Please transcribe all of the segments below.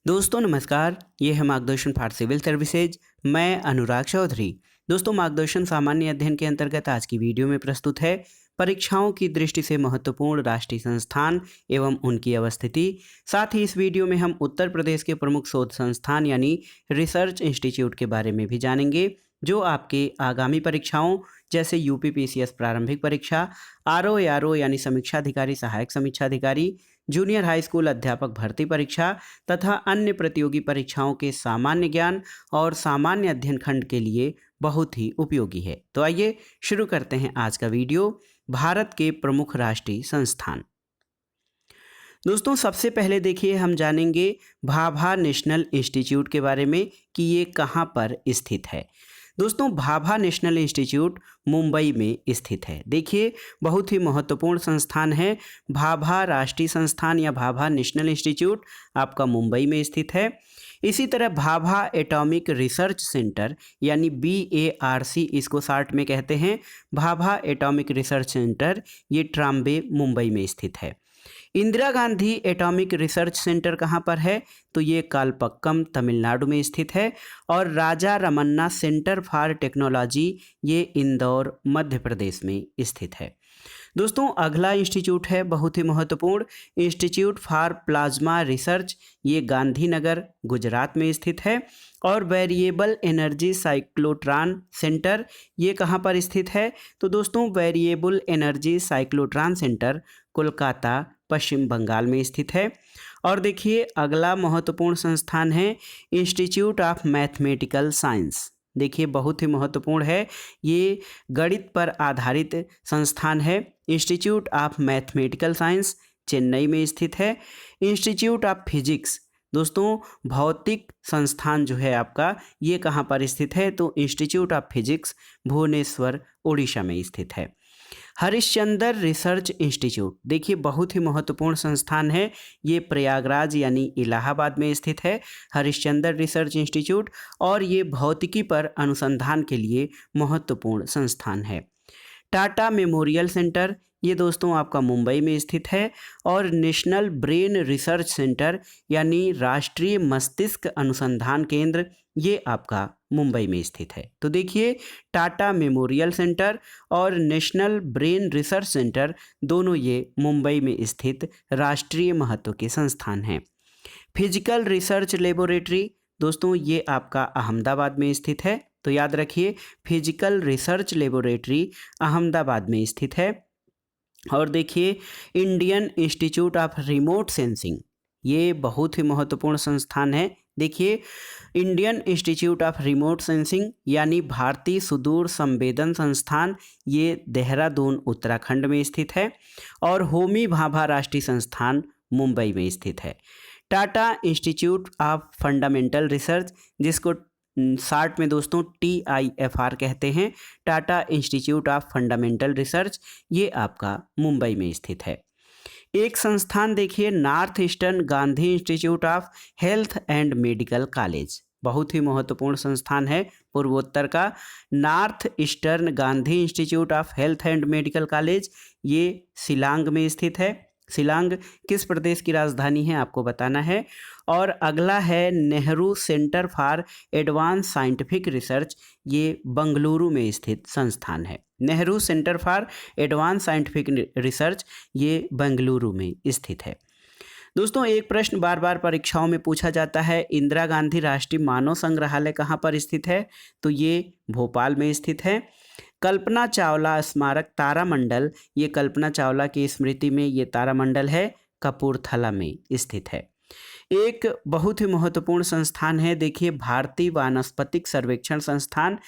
दोस्तों नमस्कार, ये है मार्गदर्शन फॉर सिविल सर्विसेज। मैं अनुराग चौधरी। दोस्तों मार्गदर्शन सामान्य अध्ययन के अंतर्गत आज की वीडियो में प्रस्तुत है परीक्षाओं की दृष्टि से महत्वपूर्ण राष्ट्रीय संस्थान एवं उनकी अवस्थिति। साथ ही इस वीडियो में हम उत्तर प्रदेश के प्रमुख शोध संस्थान यानी रिसर्च इंस्टीट्यूट के बारे में भी जानेंगे, जो आपके आगामी परीक्षाओं जैसे यूपीपीसीएस प्रारंभिक परीक्षा, आरओ यानी समीक्षा अधिकारी सहायक समीक्षा अधिकारी, जूनियर हाई स्कूल अध्यापक भर्ती परीक्षा तथा अन्य प्रतियोगी परीक्षाओं के सामान्य ज्ञान और सामान्य अध्ययन खंड के लिए बहुत ही उपयोगी है। तो आइए शुरू करते हैं आज का वीडियो। भारत के प्रमुख राष्ट्रीय संस्थान। दोस्तों सबसे पहले देखिए हम जानेंगे भाभा नेशनल इंस्टीट्यूट के बारे में कि ये कहाँ पर स्थित है। दोस्तों भाभा नेशनल इंस्टीट्यूट मुंबई में स्थित है। देखिए बहुत ही महत्वपूर्ण संस्थान है। भाभा राष्ट्रीय संस्थान या भाभा नेशनल इंस्टीट्यूट आपका मुंबई में स्थित है। इसी तरह भाभा एटॉमिक रिसर्च सेंटर यानी BARC इसको शार्ट में कहते हैं। भाभा एटॉमिक रिसर्च सेंटर ये ट्राम्बे मुंबई में स्थित है। Indira Gandhi atomic research centre कहाँ पर है, तो ये कालपक्कम तमिलनाडु में स्थित है। और Raja Ramanna centre for technology ये इंदौर मध्य प्रदेश में स्थित है। दोस्तों अगला इंस्टीट्यूट है बहुत ही महत्वपूर्ण, इंस्टीट्यूट फॉर प्लाज्मा रिसर्च, ये गांधीनगर गुजरात में स्थित है। और वेरिएबल एनर्जी साइक्लोट्रॉन सेंटर ये कहाँ पर स्थित है, तो दोस्तों variable energy cyclotron centre Kolkata Paschim Bengal में स्थित है। और देखिए अगला महत्वपूर्ण संस्थान है इंस्टीट्यूट ऑफ मैथमेटिकल साइंस। देखिए बहुत ही महत्वपूर्ण है, ये गणित पर आधारित संस्थान है। Institute of mathematical science Chennai में स्थित है। इंस्टीट्यूट ऑफ फिजिक्स, दोस्तों भौतिक संस्थान जो है आपका ये कहाँ पर स्थित है, तो institute of physics Bhubaneswar Orissa में स्थित है। हरिश्चंद्र रिसर्च इंस्टीट्यूट देखिए बहुत ही महत्वपूर्ण संस्थान है, ये प्रयागराज यानी इलाहाबाद में स्थित है। हरिश्चंद्र रिसर्च इंस्टीट्यूट और ये भौतिकी पर अनुसंधान के लिए महत्वपूर्ण संस्थान है। टाटा मेमोरियल सेंटर ये दोस्तों आपका मुंबई में स्थित है। और नेशनल ब्रेन रिसर्च सेंटर यानी राष्ट्रीय मस्तिष्क अनुसंधान केंद्र ये आपका मुंबई में स्थित है। तो देखिए टाटा मेमोरियल सेंटर और नेशनल ब्रेन रिसर्च सेंटर दोनों ये मुंबई में स्थित राष्ट्रीय महत्व के संस्थान हैं। फिजिकल रिसर्च लेबोरेटरी दोस्तों ये आपका अहमदाबाद में स्थित है। तो याद रखिए फिजिकल रिसर्च लेबोरेटरी अहमदाबाद में स्थित है। और देखिए Indian institute of remote sensing ये बहुत ही महत्वपूर्ण संस्थान है। देखिए Indian institute of remote sensing यानी भारतीय सुदूर संवेदन संस्थान ये देहरादून उत्तराखंड में स्थित है। और होमी भाभा राष्ट्रीय संस्थान मुंबई में स्थित है। Tata institute of fundamental research जिसको शार्ट में दोस्तों TIFR कहते हैं, Tata institute of fundamental research ये आपका मुंबई में स्थित है। एक संस्थान देखिए north eastern Gandhi institute of health and medical college, बहुत ही महत्वपूर्ण संस्थान है पूर्वोत्तर का। North eastern Gandhi institute of health and medical college ये शिलांग में स्थित है। शिलांग किस प्रदेश की राजधानी है आपको बताना है। और अगला है Nehru centre for advance scientific research ये बेंगलुरु में स्थित संस्थान है। Nehru centre for advance scientific research ये बेंगलुरु में स्थित है। दोस्तों एक प्रश्न बार बार परीक्षाओं में पूछा जाता है, इंदिरा गांधी राष्ट्रीय मानव संग्रहालय कहाँ पर स्थित है, तो ये भोपाल में स्थित है। कल्पना चावला स्मारक तारामंडल ये कल्पना चावला की स्मृति में ये तारामंडल है कपूरथला में स्थित है। एक बहुत ही महत्वपूर्ण संस्थान है देखिए भारतीय वानस्पतिक सर्वेक्षण संस्थान,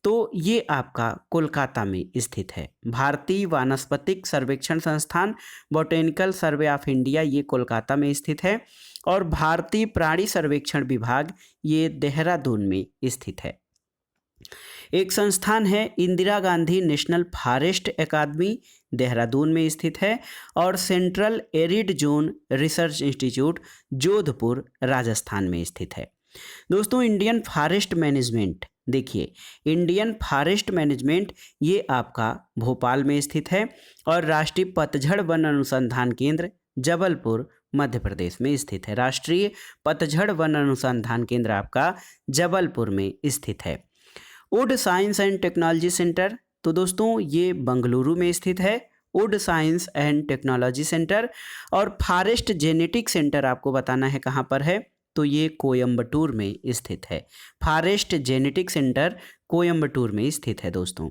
तो ये आपका कोलकाता में स्थित है। भारतीय वानस्पतिक सर्वेक्षण संस्थान बोटेनिकल सर्वे ऑफ इंडिया ये कोलकाता में स्थित है। और भारतीय प्राणी सर्वेक्षण विभाग ये देहरादून में स्थित है। एक संस्थान है Indira Gandhi national forest academy Dehradun में स्थित है। और central arid zone research institute Jodhpur Rajasthan में स्थित है। दोस्तों इंडियन फॉरेस्ट मैनेजमेंट देखिए इंडियन फॉरेस्ट मैनेजमेंट ये आपका भोपाल में स्थित है। और राष्ट्रीय पतझड़ वन अनुसंधान केंद्र जबलपुर मध्य प्रदेश में स्थित है। राष्ट्रीय पतझड़ वन अनुसंधान केंद्र आपका जबलपुर में स्थित है। Would science and technology centre, तो दोस्तों ये बंगलुरु में स्थित है, would science and technology centre. और फॉरेस्ट जेनेटिक सेंटर आपको बताना है कहाँ पर है, तो ये कोयम्बटूर में स्थित है। फॉरेस्ट जेनेटिक सेंटर कोयम्बटूर में स्थित है दोस्तों।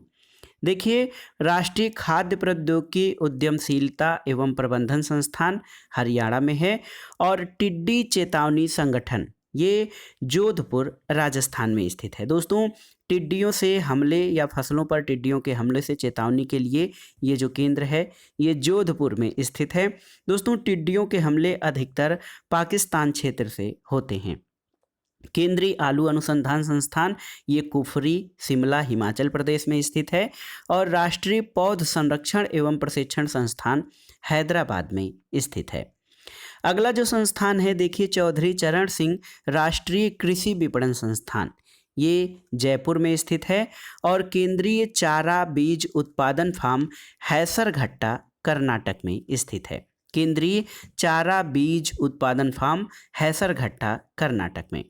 देखिए, राष्ट्रीय खाद्य प्रौद्योगिकी उद्यमशीलता एवं प्रबंधन संस्थान हरियाणा में है। और टिड्डी चेतावनी संगठन ये जोधपुर राजस्थान में स्थित है। दोस्तों, टिड्डियों से हमले या फसलों पर टिड्डियों के हमले से चेतावनी के लिए ये जो केंद्र है ये जोधपुर में स्थित है। दोस्तों, टिड्डियों के हमले अधिकतर पाकिस्तान क्षेत्र से होते हैं। केंद्रीय आलू अनुसंधान संस्थान ये कुफरी शिमला हिमाचल प्रदेश में स्थित है। और राष्ट्रीय पौध संरक्षण एवं प्रशिक्षण संस्थान हैदराबाद में स्थित है। अगला जो संस्थान है देखिए, चौधरी चरण सिंह राष्ट्रीय कृषि विपणन संस्थान, ये जयपुर में स्थित है। और केंद्रीय चारा बीज उत्पादन फार्म हैसरघट्टा कर्नाटक में स्थित है। केंद्रीय चारा बीज उत्पादन फार्म हैसरघट्टा कर्नाटक में।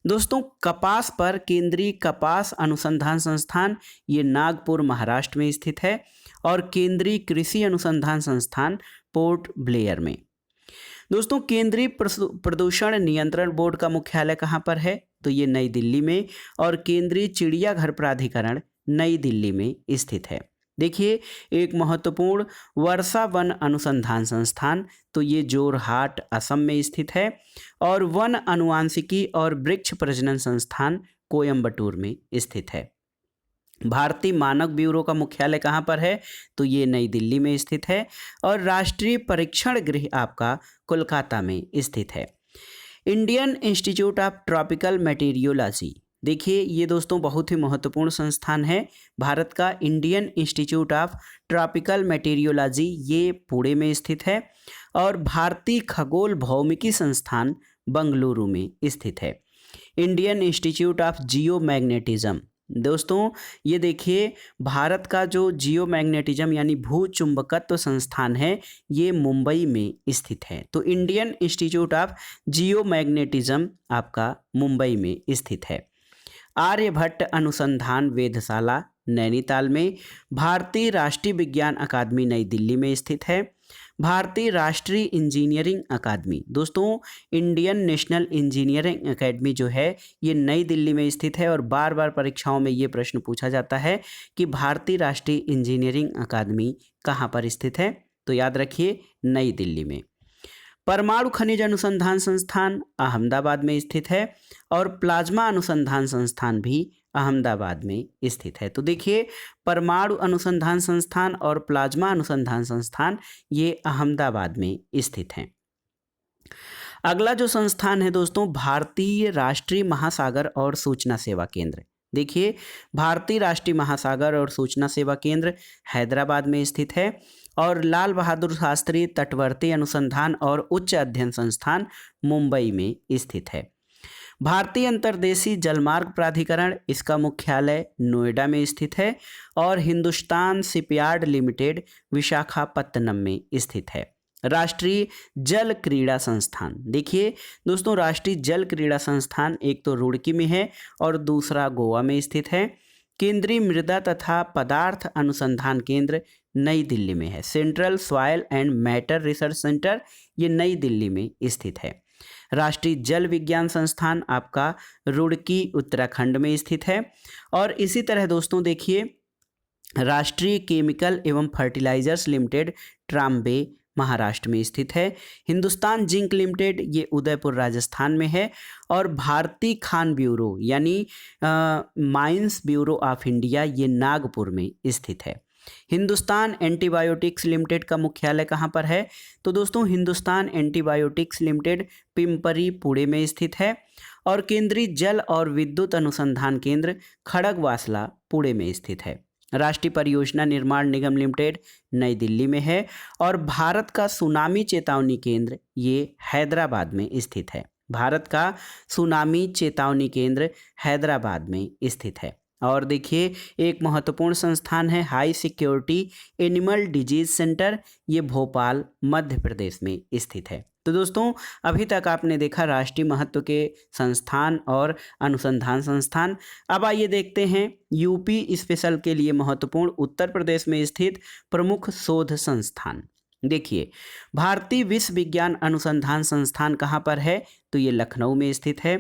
दोस्तों, कपास पर केंद्रीय कपास अनुसंधान संस्थान ये नागपुर महाराष्ट्र में स्थित है। और केंद्रीय कृषि अनुसंधान संस्थान पोर्ट ब्लेयर में। दोस्तों, केंद्रीय प्रदूषण नियंत्रण बोर्ड का मुख्यालय कहाँ पर है, तो ये नई दिल्ली में। और केंद्रीय चिड़ियाघर प्राधिकरण नई दिल्ली में स्थित है। देखिए, एक महत्वपूर्ण वर्षा वन अनुसंधान संस्थान, तो ये जोरहाट असम में स्थित है। और वन अनुवांशिकी और वृक्ष प्रजनन संस्थान कोयम्बटूर में स्थित है। भारतीय मानक ब्यूरो का मुख्यालय कहाँ पर है, तो ये नई दिल्ली में स्थित है। और राष्ट्रीय परीक्षण गृह आपका कोलकाता में स्थित है। इंडियन इंस्टीट्यूट ऑफ ट्रॉपिकल मेटीरियोलॉजी, देखिए ये दोस्तों बहुत ही महत्वपूर्ण संस्थान है भारत का। इंडियन इंस्टीट्यूट ऑफ ट्रॉपिकल मेटीरियोलॉजी ये पुणे में स्थित है। और भारतीय खगोल भौमिकी संस्थान बंगलुरु में स्थित है। Indian institute of geo magnetism, दोस्तों ये देखिए भारत का जो जियो मैग्नेटिज्म यानी भू चुंबकत्व संस्थान है ये मुंबई में स्थित है। तो Indian institute of geo magnetism आपका मुंबई में स्थित है। आर्यभट्ट अनुसंधान वेधशाला नैनीताल में। भारतीय राष्ट्रीय विज्ञान अकादमी नई दिल्ली में स्थित है। भारतीय राष्ट्रीय इंजीनियरिंग अकादमी, दोस्तों इंडियन नेशनल इंजीनियरिंग अकेडमी जो है ये नई दिल्ली में स्थित है। और बार बार परीक्षाओं में ये प्रश्न पूछा जाता है कि भारतीय राष्ट्रीय इंजीनियरिंग अकादमी कहाँ पर स्थित है, तो याद रखिए नई दिल्ली में। परमाणु खनिज अनुसंधान संस्थान अहमदाबाद में स्थित है। और प्लाज्मा अनुसंधान संस्थान भी अहमदाबाद में स्थित है। तो देखिए परमाणु अनुसंधान संस्थान और प्लाज्मा अनुसंधान संस्थान ये अहमदाबाद में स्थित हैं। अगला जो संस्थान है दोस्तों भारतीय राष्ट्रीय महासागर और सूचना सेवा केंद्र। देखिए भारतीय राष्ट्रीय महासागर और सूचना सेवा केंद्र हैदराबाद में स्थित है। और लाल बहादुर शास्त्री तटवर्ती अनुसंधान और उच्च अध्ययन संस्थान मुंबई में स्थित है। भारतीय अंतर्देशीय जलमार्ग प्राधिकरण इसका मुख्यालय नोएडा में स्थित है। और हिंदुस्तान शिपयार्ड लिमिटेड विशाखापत्तनम में स्थित है। राष्ट्रीय जल क्रीड़ा संस्थान, देखिए दोस्तों राष्ट्रीय जल क्रीड़ा संस्थान एक तो रुड़की में है और दूसरा गोवा में स्थित है। केंद्रीय मृदा तथा पदार्थ अनुसंधान केंद्र नई दिल्ली में है। Central soil and matter research centre ये नई दिल्ली में स्थित है। राष्ट्रीय जल विज्ञान संस्थान आपका रुड़की उत्तराखंड में स्थित है। और इसी तरह दोस्तों देखिए राष्ट्रीय केमिकल एवं फर्टिलाइजर्स लिमिटेड ट्राम्बे महाराष्ट्र में स्थित है। हिंदुस्तान जिंक लिमिटेड ये उदयपुर राजस्थान में है। और भारतीय खान ब्यूरो यानी माइंस ब्यूरो ऑफ इंडिया ये नागपुर में स्थित है। हिंदुस्तान एंटीबायोटिक्स लिमिटेड का मुख्यालय कहाँ पर है, तो दोस्तों हिंदुस्तान एंटीबायोटिक्स लिमिटेड पिंपरी पुणे में स्थित है। और केंद्रीय जल और विद्युत अनुसंधान केंद्र खड़गवासला पुणे में स्थित है। राष्ट्रीय परियोजना निर्माण निगम लिमिटेड नई दिल्ली में है। और भारत का सुनामी चेतावनी केंद्र ये हैदराबाद में स्थित है। भारत का सुनामी चेतावनी केंद्र हैदराबाद में स्थित है। और देखिए एक महत्वपूर्ण संस्थान है high security animal disease centre ये भोपाल मध्य प्रदेश में स्थित है। तो दोस्तों अभी तक आपने देखा राष्ट्रीय महत्व के संस्थान और अनुसंधान संस्थान। अब आइए देखते हैं यूपी स्पेशल के लिए महत्वपूर्ण उत्तर प्रदेश में स्थित प्रमुख शोध संस्थान। देखिए, भारतीय विश्व विज्ञान अनुसंधान संस्थान कहाँ पर है, तो ये लखनऊ में स्थित है।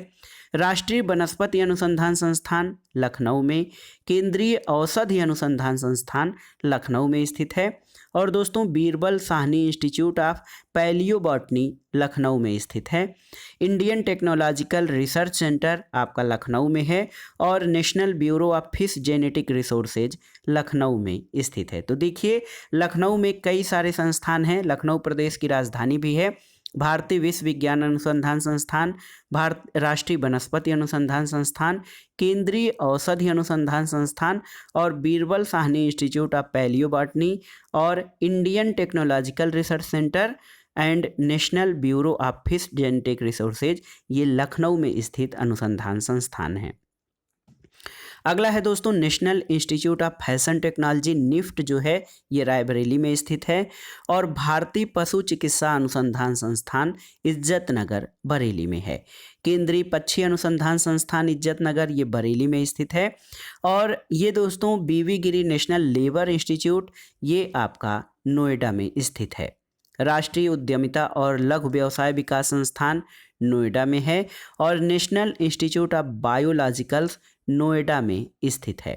राष्ट्रीय वनस्पति अनुसंधान संस्थान लखनऊ में। केंद्रीय औषधि अनुसंधान संस्थान लखनऊ में स्थित है। और दोस्तों Birbal Sahni institute of palaeobotany Lucknow में स्थित है। इंडियन टेक्नोलॉजिकल रिसर्च सेंटर आपका लखनऊ में है। और national bureau of fish genetic resources Lucknow में स्थित है। तो देखिए, लखनऊ में कई सारे संस्थान हैं। लखनऊ प्रदेश की राजधानी भी है। भारतीय विश्व विज्ञान अनुसंधान संस्थान, भारत राष्ट्रीय वनस्पति अनुसंधान संस्थान, केंद्रीय औषधि अनुसंधान संस्थान और Birbal Sahni institute of palaeobotany और Indian technological research centre and national bureau of fish genetic resources, ये लखनऊ में स्थित अनुसंधान संस्थान हैं। अगला है दोस्तों national institute of fashion technology NIFT, जो है ये रायबरेली में स्थित है। और भारतीय पशु चिकित्सा अनुसंधान संस्थान इज्जतनगर बरेली में है। केंद्रीय पक्षी अनुसंधान संस्थान इज्जतनगर, ये बरेली में स्थित है। और ये दोस्तों बीवी गिरी नेशनल लेबर इंस्टीट्यूट, ये आपका नोएडा में स्थित है। राष्ट्रीय उद्यमिता और लघु व्यवसाय विकास संस्थान नोएडा में है। और national institute of biologicals Noida में स्थित है।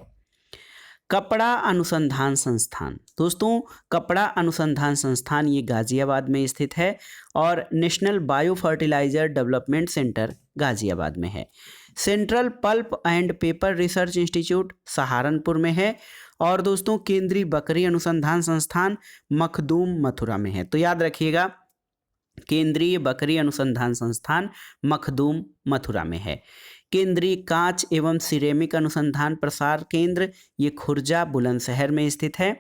कपड़ा अनुसंधान संस्थान, दोस्तों कपड़ा अनुसंधान संस्थान ये गाजियाबाद में स्थित है। और national bio fertiliser development centre Ghaziabad में है। Central pulp and paper research institute Saharanpur में है। और दोस्तों केंद्रीय बकरी अनुसंधान संस्थान मखदूम मथुरा में है। तो याद रखिएगा, केंद्रीय बकरी अनुसंधान संस्थान मखदूम मथुरा में है। केंद्रीय कांच एवं सिरेमिक अनुसंधान प्रसार केंद्र, ये खुर्जा बुलंदशहर में स्थित है।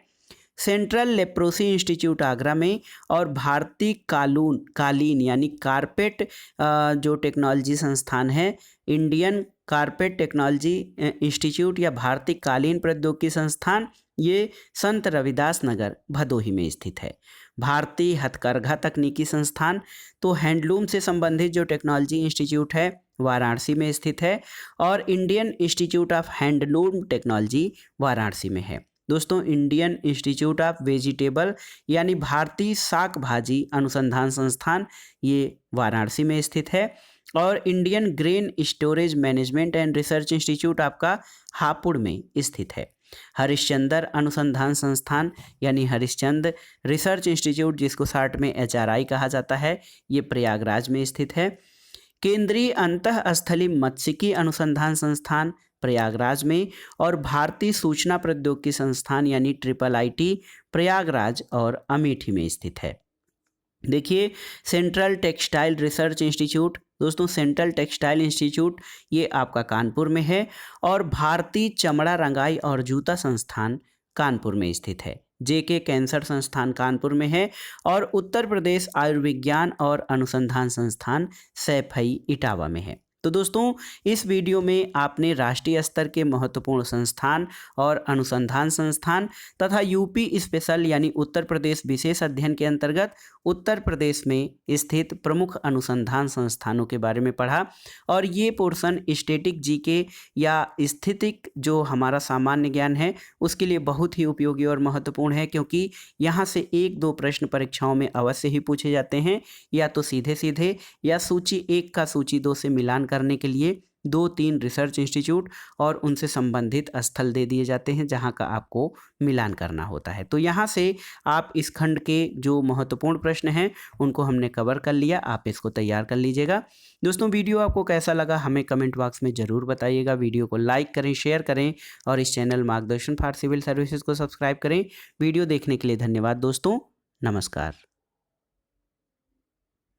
सेंट्रल लेप्रोसी इंस्टीट्यूट आगरा में। और भारतीय कालीन यानी कारपेट जो टेक्नोलॉजी संस्थान है, इंडियन कारपेट टेक्नोलॉजी इंस्टीट्यूट या भारतीय कालीन प्रौद्योगिकी संस्थान, ये संत रविदास नगर भदोही में स्थित है। भारतीय हथकरघा तकनीकी संस्थान, तो हैंडलूम से संबंधित जो टेक्नोलॉजी इंस्टीट्यूट है वाराणसी में स्थित है। और Indian institute of handloom technology Varanasi में है। दोस्तों इंडियन इंस्टीट्यूट ऑफ वेजिटेबल यानी भारतीय शाक भाजी अनुसंधान संस्थान, ये वाराणसी में स्थित है। और Indian grain storage management and research institute आपका हापुड़ में स्थित है। हरिश्चंद्र अनुसंधान संस्थान यानी हरिश्चंद्र रिसर्च इंस्टीट्यूट, जिसको शॉर्ट में HRI कहा जाता है, ये प्रयागराज में स्थित है। केंद्रीय अंतःस्थलीय मत्स्यिकी अनुसंधान संस्थान प्रयागराज में। और भारतीय सूचना प्रौद्योगिकी संस्थान यानी IIIT प्रयागराज और अमेठी में स्थित है। देखिए, सेंट्रल टेक्सटाइल रिसर्च इंस्टीट्यूट, दोस्तों सेंट्रल टेक्सटाइल इंस्टीट्यूट ये आपका कानपुर में है। और भारतीय चमड़ा रंगाई और जूता संस्थान कानपुर में स्थित है। JK कैंसर संस्थान कानपुर में है। और उत्तर प्रदेश आयुर्विज्ञान और अनुसंधान संस्थान सैफई इटावा में है। तो दोस्तों इस वीडियो में आपने राष्ट्रीय स्तर के महत्वपूर्ण संस्थान और अनुसंधान संस्थान तथा यूपी स्पेशल यानी उत्तर प्रदेश विशेष अध्ययन के अंतर्गत उत्तर प्रदेश में स्थित प्रमुख अनुसंधान संस्थानों के बारे में पढ़ा। और ये पोर्शन स्टैटिक जीके या स्थितिक जो हमारा सामान्य ज्ञान है उसके लिए बहुत ही उपयोगी और महत्वपूर्ण है, क्योंकि यहाँ से 1-2 प्रश्न परीक्षाओं में अवश्य ही पूछे जाते हैं, या तो सीधे सीधे या सूची 1 का सूची 2 से मिलान करने के लिए 2-3 रिसर्च इंस्टीट्यूट और उनसे संबंधित स्थल दे दिए जाते हैं जहां का आपको मिलान करना होता है। तो यहां से आप इस खंड के जो महत्वपूर्ण प्रश्न हैं उनको हमने कवर कर लिया, आप इसको तैयार कर लीजिएगा। दोस्तों वीडियो आपको कैसा लगा हमें कमेंट बॉक्स में ज़रूर बताइएगा। वीडियो को लाइक करें, शेयर करें और इस चैनल मार्गदर्शन फॉर सिविल सर्विसेज को सब्सक्राइब करें। वीडियो देखने के लिए धन्यवाद दोस्तों, नमस्कार।